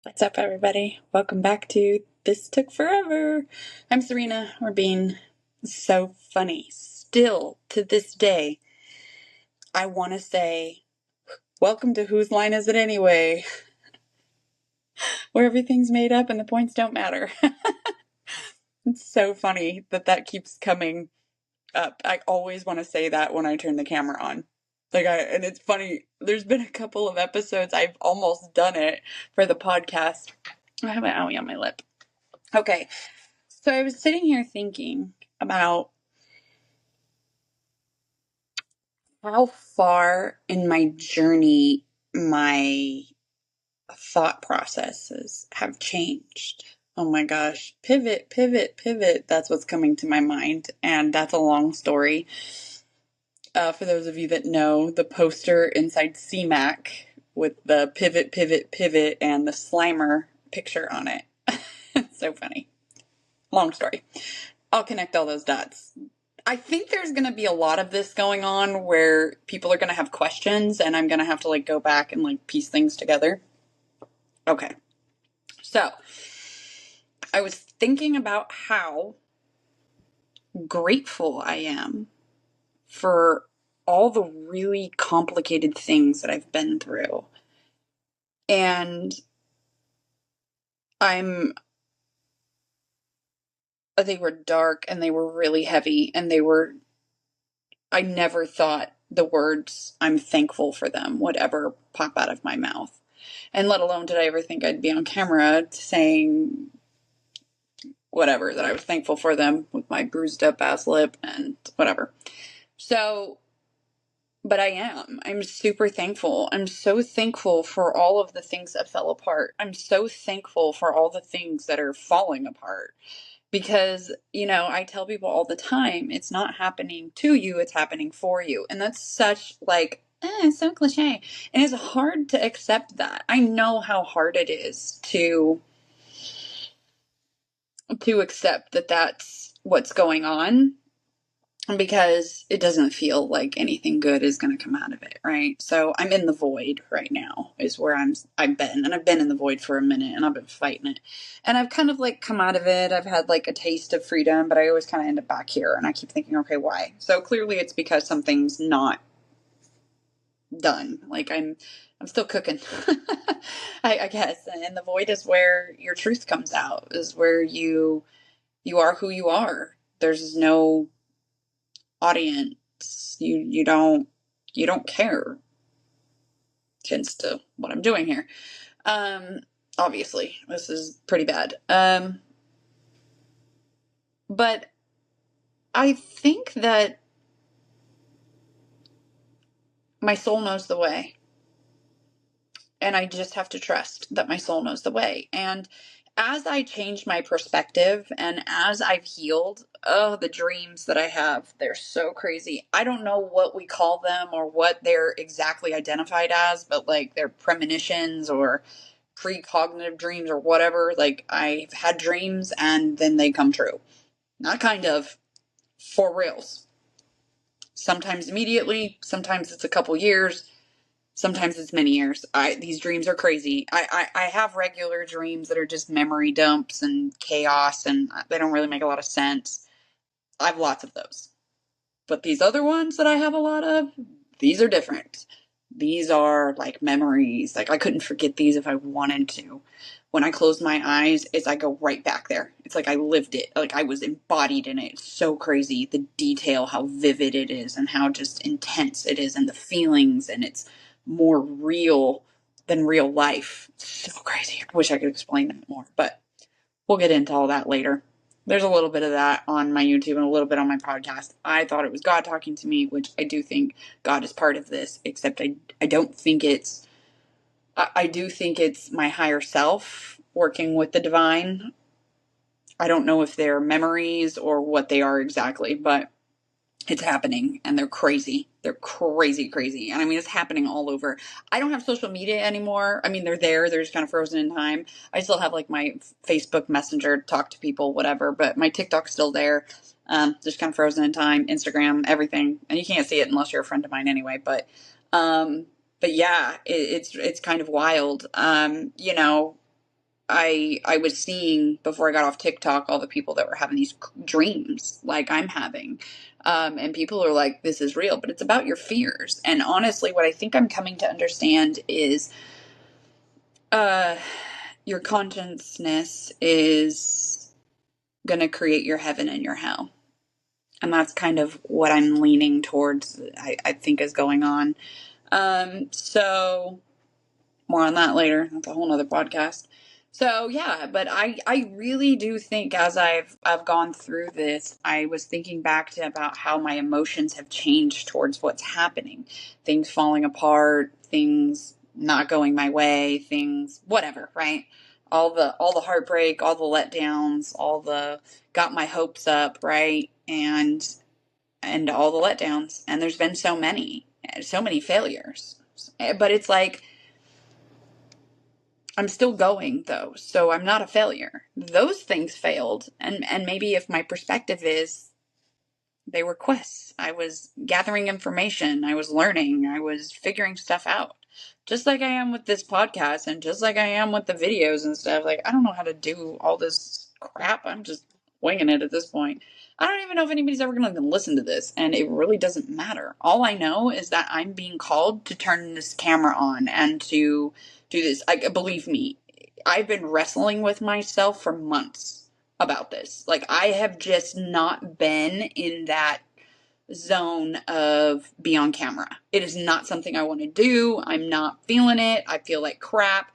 What's up, everybody? Welcome back to This Took Forever. I'm Syrena. We're being so funny. Still, to this day, I want to say, welcome to Whose Line Is It Anyway? Where everything's made up and the points don't matter. It's so funny that keeps coming up. I always want to say that when I turn the camera on. And it's funny, there's been a couple of episodes I've almost done it for the podcast. I have an owie on my lip. Okay. So I was sitting here thinking about how far in my journey my thought processes have changed. Oh my gosh. Pivot, pivot, pivot. That's what's coming to my mind. And that's a long story. For those of you that know, the poster inside CMAC with the pivot, pivot, pivot, and the Slimer picture on it. It's so funny. Long story. I'll connect all those dots. I think there's going to be a lot of this going on where people are going to have questions and I'm going to have to go back and piece things together. Okay. So, I was thinking about how grateful I am for all the really complicated things that I've been through. And they were dark and they were really heavy and I never thought the words "I'm thankful for them" would ever pop out of my mouth. And let alone did I ever think I'd be on camera saying whatever, that I was thankful for them with my bruised up ass lip and whatever. So, but I'm super thankful. I'm so thankful for all of the things that fell apart. I'm so thankful for all the things that are falling apart. Because, I tell people all the time, it's not happening to you, it's happening for you. And that's such it's so cliche. And it's hard to accept that. I know how hard it is to accept that that's what's going on, because it doesn't feel like anything good is going to come out of it, right? So I'm in the void right now is where I've been, and I've been in the void for a minute and I've been fighting it, and I've kind of come out of it. I've had a taste of freedom, but I always kind of end up back here, and I keep thinking, okay, why? So clearly it's because something's not done. I'm still cooking. I guess. And the void is where your truth comes out, is where you are who you are. There's no audience. You don't care. Hence to what I'm doing here. Obviously this is pretty bad. But I think that my soul knows the way, and I just have to trust that my soul knows the way. And as I change my perspective and as I've healed, the dreams that I have, they're so crazy. I don't know what we call them or what they're exactly identified as, but they're premonitions or precognitive dreams or whatever. I've had dreams and then they come true. Not kind of, for reals. Sometimes immediately, sometimes it's a couple years, sometimes it's many years. These dreams are crazy. I have regular dreams that are just memory dumps and chaos, and they don't really make a lot of sense. I have lots of those. But these other ones that I have a lot of, these are different. These are memories. I couldn't forget these if I wanted to. When I close my eyes, I go right back there. It's I lived it. I was embodied in it. It's so crazy. The detail, how vivid it is, and how just intense it is, and the feelings, and it's more real than real life. It's so crazy. I wish I could explain that more, but we'll get into all that later. There's a little bit of that on my YouTube and a little bit on my podcast. I thought it was God talking to me, which I do think God is part of this, except I don't think I do think it's my higher self working with the divine. I don't know if they're memories or what they are exactly, but it's happening, and they're crazy. They're crazy, crazy. And I mean, it's happening all over. I don't have social media anymore. I mean, they're there. They're just kind of frozen in time. I still have my Facebook Messenger to talk to people, whatever, but my TikTok's still there. Just kind of frozen in time. Instagram, everything. And you can't see it unless you're a friend of mine anyway. But yeah, it's kind of wild. I was seeing before I got off TikTok all the people that were having these dreams like I'm having. And people are like, this is real, but it's about your fears. And honestly, what I think I'm coming to understand is your consciousness is going to create your heaven and your hell. And that's kind of what I'm leaning towards, I think is going on. So more on that later. That's a whole nother podcast. So yeah, but I really do think as I've gone through this, I was thinking back to about how my emotions have changed towards what's happening. Things falling apart, things not going my way, things whatever, right? All the heartbreak, all the letdowns, all the got my hopes up, right? And all the letdowns. And there's been so many failures. But it's like I'm still going though, so I'm not a failure. Those things failed, and maybe if my perspective is they were quests. I was gathering information, I was learning, I was figuring stuff out. Just like I am with this podcast and just like I am with the videos and stuff. Like I don't know how to do all this crap. I'm just winging it at this point. I don't even know if anybody's ever going to listen to this, and it really doesn't matter. All I know is that I'm being called to turn this camera on and to do this. Believe me, I've been wrestling with myself for months about this. Like I have just not been in that zone of be on camera. It is not something I want to do. I'm not feeling it. I feel like crap.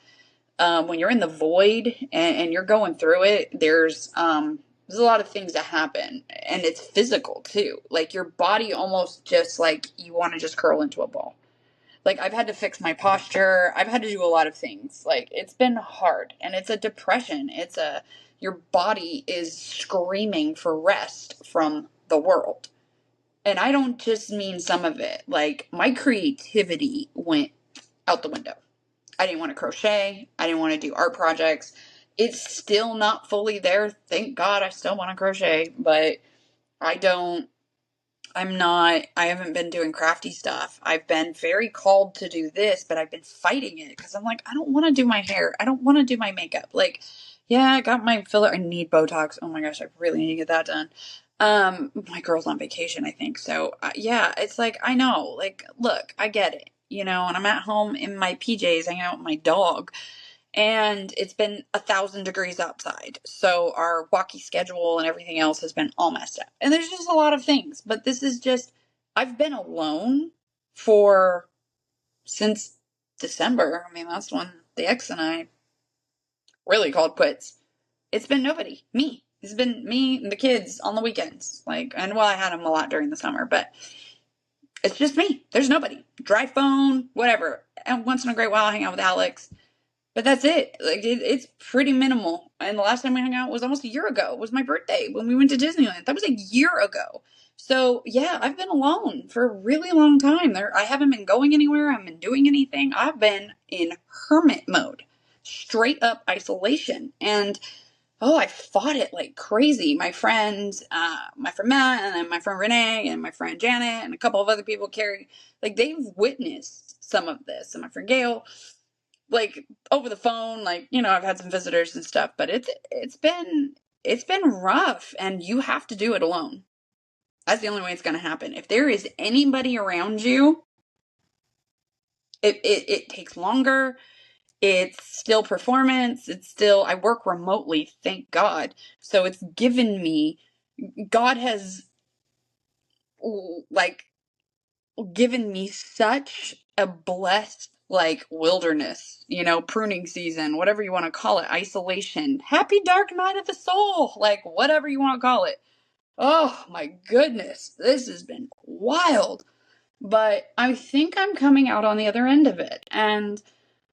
When you're in the void and you're going through it, there's a lot of things that happen, and it's physical too. Like your body almost just like you want to just curl into a ball. Like I've had to fix my posture. I've had to do a lot of things. Like it's been hard, and it's a depression. Your body is screaming for rest from the world. And I don't just mean some of it. Like my creativity went out the window. I didn't want to crochet. I didn't want to do art projects. It's still not fully there. Thank God I still want to crochet, but I don't I haven't been doing crafty stuff. I've been very called to do this, but I've been fighting it because I'm like, I don't want to do my hair. I don't want to do my makeup. Like, yeah, I got my filler. I need Botox. Oh my gosh, I really need to get that done. My girl's on vacation, I think. So, yeah, it's like, I know, like, look, I get it, and I'm at home in my PJs hanging out with my dog. And it's been 1,000 degrees outside. So our walkie schedule and everything else has been all messed up. And there's just a lot of things. But this is just, I've been alone for since December. I mean, that's when the ex and I really called quits. It's been nobody, me. It's been me and the kids on the weekends. And I had them a lot during the summer, but it's just me. There's nobody. Dry phone, whatever. And once in a great while, I hang out with Alex. But that's it. Like it's pretty minimal. And the last time we hung out was almost a year ago. It was my birthday when we went to Disneyland. That was a year ago. So yeah, I've been alone for a really long time. I haven't been going anywhere. I haven't been doing anything. I've been in hermit mode, straight up isolation. And I fought it like crazy. My friend Matt, and then my friend Renee, and my friend Janet, and a couple of other people, Carrie, like they've witnessed some of this. And my friend Gail, like over the phone, I've had some visitors and stuff, but it's been rough, and you have to do it alone. That's the only way it's going to happen. If there is anybody around you, it takes longer. It's still performance. I work remotely, thank God. So it's given me, God has like given me such a blessed wilderness, pruning season, whatever you want to call it, isolation, happy dark night of the soul, whatever you want to call it. Oh my goodness, this has been wild. But I think I'm coming out on the other end of it. And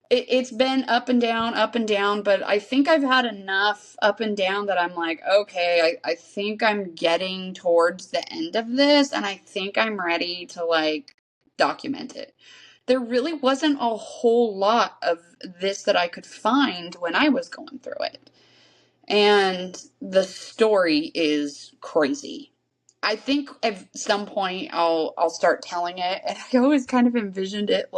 it's been up and down, but I think I've had enough up and down that I'm like, okay, I think I'm getting towards the end of this, and I think I'm ready to document it. There really wasn't a whole lot of this that I could find when I was going through it. And the story is crazy. I think at some point I'll start telling it, and I always kind of envisioned it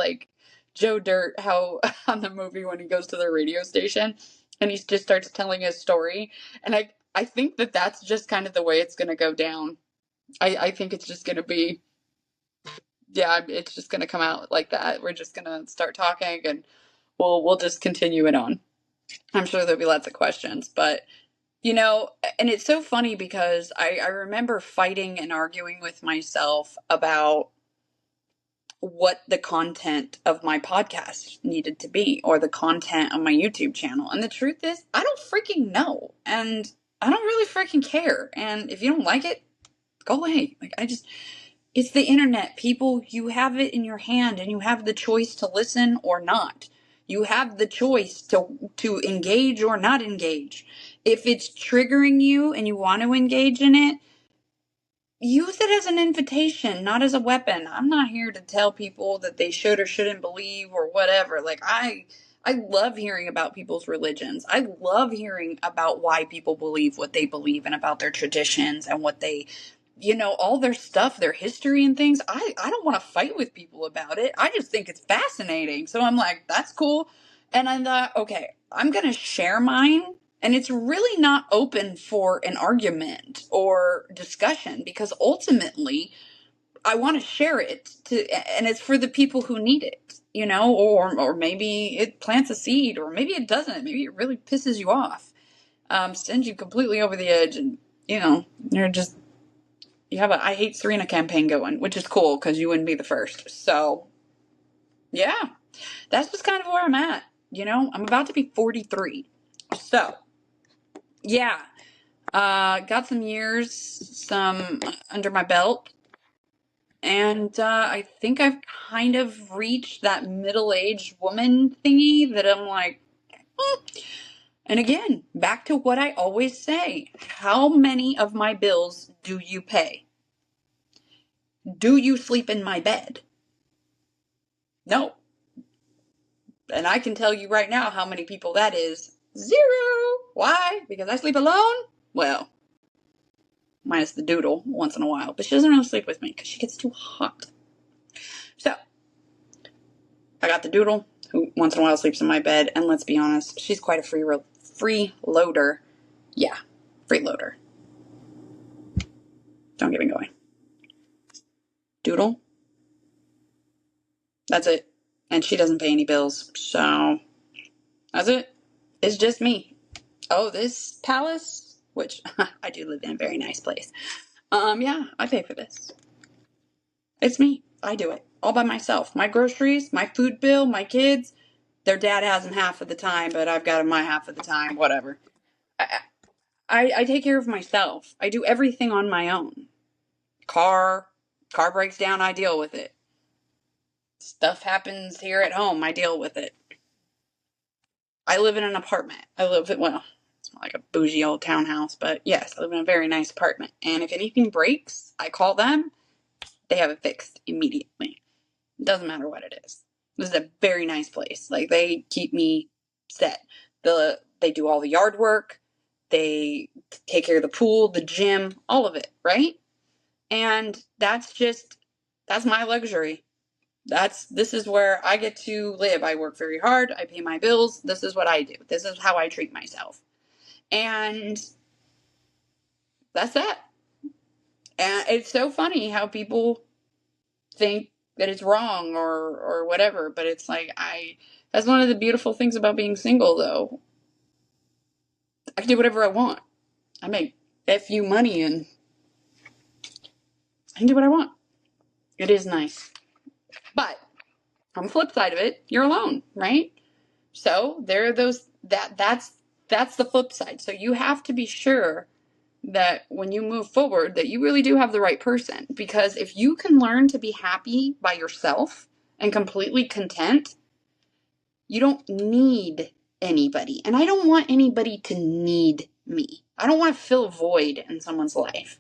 Joe Dirt, how on the movie when he goes to the radio station and he just starts telling his story. And I think that that's just kind of the way it's going to go down. I think it's just going to be, yeah, it's just going to come out like that. We're just going to start talking and we'll just continue it on. I'm sure there'll be lots of questions, but you know, and it's so funny because I remember fighting and arguing with myself about what the content of my podcast needed to be or the content of my YouTube channel. And the truth is, I don't freaking know. And I don't really freaking care. And if you don't like it, go away. Like, it's the internet, people. You have it in your hand and you have the choice to listen or not. You have the choice to engage or not engage. If it's triggering you and you want to engage in it, use it as an invitation, not as a weapon. I'm not here to tell people that they should or shouldn't believe or whatever. Like I love hearing about people's religions. I love hearing about why people believe what they believe and about their traditions and what they, you know, all their stuff, their history and things. I don't want to fight with people about it. I just think it's fascinating. So I'm like, that's cool. And I thought, okay, I'm going to share mine. And it's really not open for an argument or discussion because ultimately I want to share it and it's for the people who need it, you know, or maybe it plants a seed or maybe it doesn't. Maybe it really pisses you off, sends you completely over the edge and, you know, you have a I hate Syrena campaign going, which is cool because you wouldn't be the first. So yeah, that's just kind of where I'm at. You know, I'm about to be 43. So yeah, got some years, under my belt, and I think I've kind of reached that middle-aged woman thingy that I'm like, and again, back to what I always say, how many of my bills do you pay? Do you sleep in my bed? No. And I can tell you right now how many people that is. 0. Why? Because I sleep alone? Well, minus the doodle once in a while, but she doesn't really sleep with me because she gets too hot. So I got the doodle who once in a while sleeps in my bed, and let's be honest, she's quite a freeloader. Yeah, freeloader. Don't get me going. Doodle. That's it. And she doesn't pay any bills, so that's it. It's just me. Oh, this palace, which I do live in a very nice place. Yeah, I pay for this. It's me. I do it all by myself. My groceries, my food bill, my kids. Their dad has them half of the time, but I've got them my half of the time. Whatever. I take care of myself. I do everything on my own. Car breaks down, I deal with it. Stuff happens here at home, I deal with it. I live in an apartment. It's not like a bougie old townhouse, but yes, I live in a very nice apartment. And if anything breaks, I call them. They have it fixed immediately. It doesn't matter what it is. This is a very nice place. Like, they keep me set. They do all the yard work. They take care of the pool, the gym, all of it, right? And that's my luxury. This is where I get to live. I work very hard. I pay my bills. This is what I do. This is how I treat myself. And that's that. And it's so funny how people think that it's wrong or whatever, but it's like that's one of the beautiful things about being single, though. I can do whatever I want. I make FU money and I can do what I want. It is nice. But on the flip side of it, you're alone, right? So there are that's the flip side. So you have to be sure that when you move forward that you really do have the right person, because if you can learn to be happy by yourself and completely content, you don't need anybody. And I don't want anybody to need me. I don't want to fill a void in someone's life.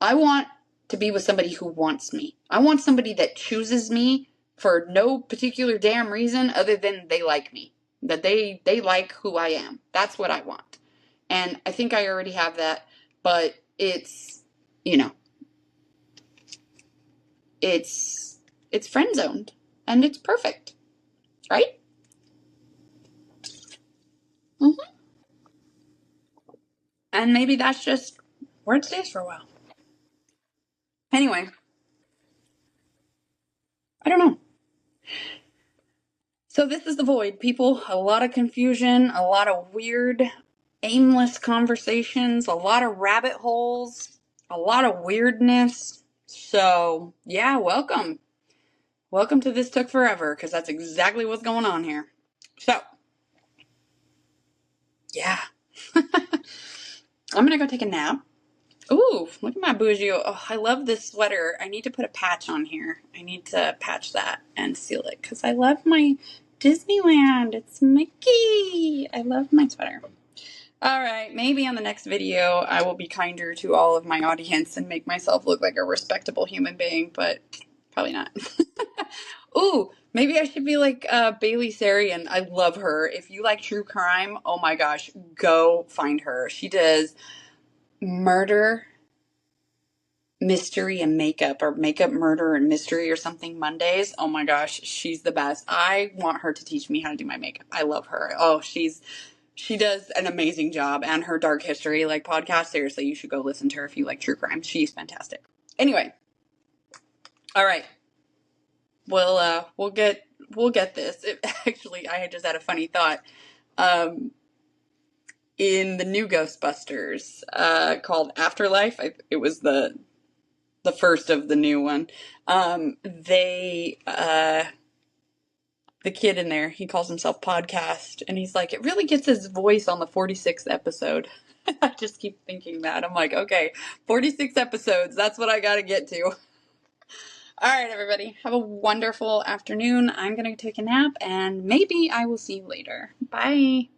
I want to be with somebody who wants me. I want somebody that chooses me for no particular damn reason other than they like me. That they like who I am. That's what I want. And I think I already have that, but it's, you know, it's friend zoned and it's perfect. right? Hmm. And maybe that's just where it stays for a while. Anyway, I don't know. So this is the void, people. A lot of confusion, a lot of weird, aimless conversations, a lot of rabbit holes, a lot of weirdness. So yeah, welcome. Welcome to This Took Forever, because that's exactly what's going on here. So, yeah. I'm gonna go take a nap. Ooh, look at my bougie. Oh, I love this sweater. I need to put a patch on here. I need to patch that and seal it because I love my Disneyland. It's Mickey. I love my sweater. All right, maybe on the next video I will be kinder to all of my audience and make myself look like a respectable human being, but probably not. Ooh, maybe I should be like Bailey Sarian. I love her. If you like true crime, oh my gosh, go find her. She does murder, mystery, and makeup, or makeup, murder, and mystery, or something Mondays. Oh my gosh, she's the best. I want her to teach me how to do my makeup. I love her. Oh, she does an amazing job. And her Dark History like podcast, seriously, you should go listen to her if you like true crime. She's fantastic. Anyway, all right. We'll get this. Actually, I had just had a funny thought. In the new Ghostbusters, called Afterlife, it was the first of the new one. The kid in there, he calls himself Podcast, and he's like, it really gets his voice on the 46th episode. I just keep thinking that. I'm like, okay, 46 episodes, that's what I gotta get to. All right, everybody, have a wonderful afternoon. I'm gonna take a nap, and maybe I will see you later. Bye.